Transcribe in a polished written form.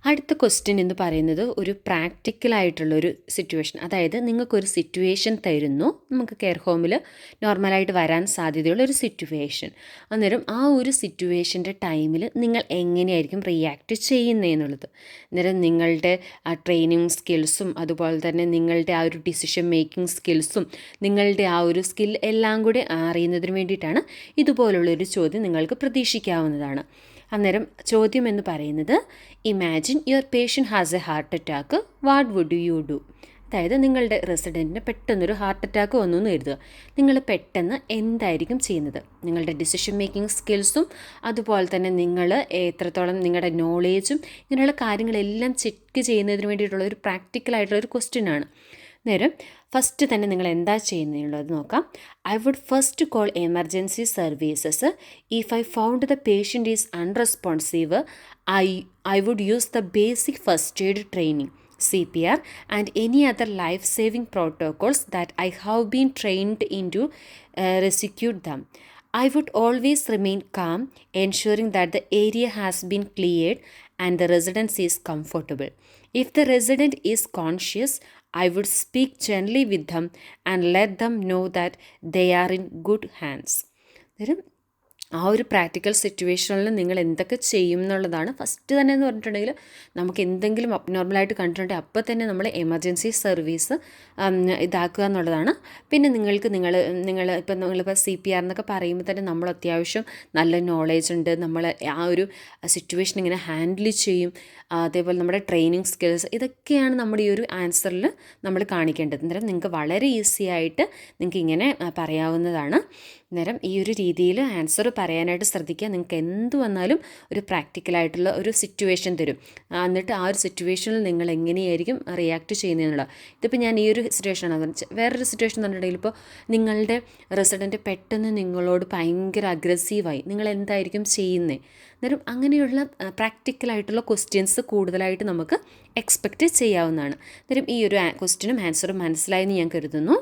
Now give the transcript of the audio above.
അടുത്ത ക്വസ്റ്റ്യൻ എന്ന് പറയുന്നത് ഒരു പ്രാക്ടിക്കലായിട്ടുള്ളൊരു സിറ്റുവേഷൻ. അതായത് നിങ്ങൾക്കൊരു സിറ്റുവേഷൻ തരുന്നു, നമുക്ക് കെയർ ഹോമിൽ നോർമലായിട്ട് വരാൻ സാധ്യതയുള്ള ഒരു സിറ്റുവേഷൻ. അന്നേരം ആ ഒരു സിറ്റുവേഷൻ്റെ ടൈമിൽ നിങ്ങൾ എങ്ങനെയായിരിക്കും റിയാക്ട് ചെയ്യുന്നതെന്നുള്ളത്. അന്നേരം നിങ്ങളുടെ ആ ട്രെയിനിങ് സ്കിൽസും അതുപോലെ തന്നെ നിങ്ങളുടെ ആ ഒരു ഡിസിഷൻ മേക്കിംഗ് സ്കിൽസും നിങ്ങളുടെ ആ ഒരു സ്കിൽ എല്ലാം കൂടി അറിയുന്നതിന് വേണ്ടിയിട്ടാണ് ഇതുപോലുള്ളൊരു ചോദ്യം നിങ്ങൾക്ക് പ്രതീക്ഷിക്കാവുന്നതാണ്. അന്നേരം ചോദ്യം എന്ന് പറയുന്നത്, imagine your patient has a heart attack, what would you do? അതായത് നിങ്ങളുടെ റെസിഡൻറ്റിന് പെട്ടെന്നൊരു ഹാർട്ട് അറ്റാക്ക് വന്നു എന്ന് കരുതുക. നിങ്ങൾ പെട്ടെന്ന് എന്തായിരിക്കും ചെയ്യുന്നത്? നിങ്ങളുടെ ഡിസിഷൻ മേക്കിംഗ് സ്കിൽസും അതുപോലെ തന്നെ നിങ്ങൾ എത്രത്തോളം നിങ്ങളുടെ നോളേജും ഇങ്ങനെയുള്ള കാര്യങ്ങളെല്ലാം ചെക്ക് ചെയ്യുന്നതിന് വേണ്ടിയിട്ടുള്ള ഒരു പ്രാക്ടിക്കലായിട്ടുള്ളൊരു ക്വസ്റ്റ്യനാണ്. നേരം ഫസ്റ്റ് തന്നെ നിങ്ങൾ എന്താ ചെയ്യുന്നതെന്നുള്ളത് നോക്കാം. I would first call emergency services. If I found the patient is unresponsive, I would use the basic first aid training, CPR, and any other life-saving protocols that I have been trained into execute them. I would always remain calm, ensuring that the area has been cleared and the residence is comfortable. If the resident is conscious, I would speak gently with them and let them know that they are in good hands. ആ ഒരു practical സിറ്റുവേഷനിൽ നിങ്ങൾ എന്തൊക്കെ ചെയ്യും എന്നുള്ളതാണ്. First തന്നെ എന്ന് പറഞ്ഞിട്ടുണ്ടെങ്കിൽ നമുക്ക് എന്തെങ്കിലും അബ്നോർമലായിട്ട് കണ്ടിട്ടുണ്ടെങ്കിൽ അപ്പോൾ തന്നെ നമ്മൾ എമർജൻസി സർവീസ് ഇതാക്കുക എന്നുള്ളതാണ്. പിന്നെ നിങ്ങളിപ്പോൾ CPR എന്നൊക്കെ പറയുമ്പോൾ തന്നെ നമ്മൾ അത്യാവശ്യം നല്ല നോളേജ് ഉണ്ട്, നമ്മൾ ആ ഒരു സിറ്റുവേഷൻ ഇങ്ങനെ ഹാൻഡിൽ ചെയ്യും, അതേപോലെ നമ്മുടെ ട്രെയിനിങ് സ്കിൽസ്, ഇതൊക്കെയാണ് നമ്മുടെ ഈ ഒരു ആൻസറിൽ നമ്മൾ കാണിക്കേണ്ടത്. അന്നേരം നിങ്ങൾക്ക് വളരെ ഈസി ആയിട്ട് നിങ്ങൾക്ക് ഇങ്ങനെ പറയാവുന്നതാണ്. അന്നേരം ഈ ഒരു രീതിയിൽ ആൻസർ പറയാനായിട്ട് ശ്രദ്ധിക്കുക. നിങ്ങൾക്ക് എന്ത് വന്നാലും ഒരു പ്രാക്ടിക്കലായിട്ടുള്ള ഒരു സിറ്റുവേഷൻ തരും, എന്നിട്ട് ആ ഒരു സിറ്റുവേഷനിൽ നിങ്ങൾ എങ്ങനെയായിരിക്കും റിയാക്ട് ചെയ്യുന്നതെന്നുള്ള. ഇതിപ്പോൾ ഞാൻ ഈ ഒരു സിറ്റുവേഷനാണ് പറഞ്ഞത്. വേറൊരു സിറ്റുവേഷൻ പറഞ്ഞിട്ടുണ്ടെങ്കിൽ ഇപ്പോൾ നിങ്ങളുടെ റെസിഡൻറ്റ് പെട്ടെന്ന് നിങ്ങളോട് ഭയങ്കര അഗ്രസീവായി, നിങ്ങൾ എന്തായിരിക്കും ചെയ്യുന്നത്? അന്നേരം അങ്ങനെയുള്ള പ്രാക്ടിക്കലായിട്ടുള്ള ക്വസ്റ്റ്യൻസ് കൂടുതലായിട്ട് നമുക്ക് എക്സ്പെക്റ്റ് ചെയ്യാവുന്നതാണ്. അന്നേരം ഈ ഒരു ക്വസ്റ്റ്യനും ആൻസറും മനസ്സിലായെന്ന് ഞാൻ കരുതുന്നു.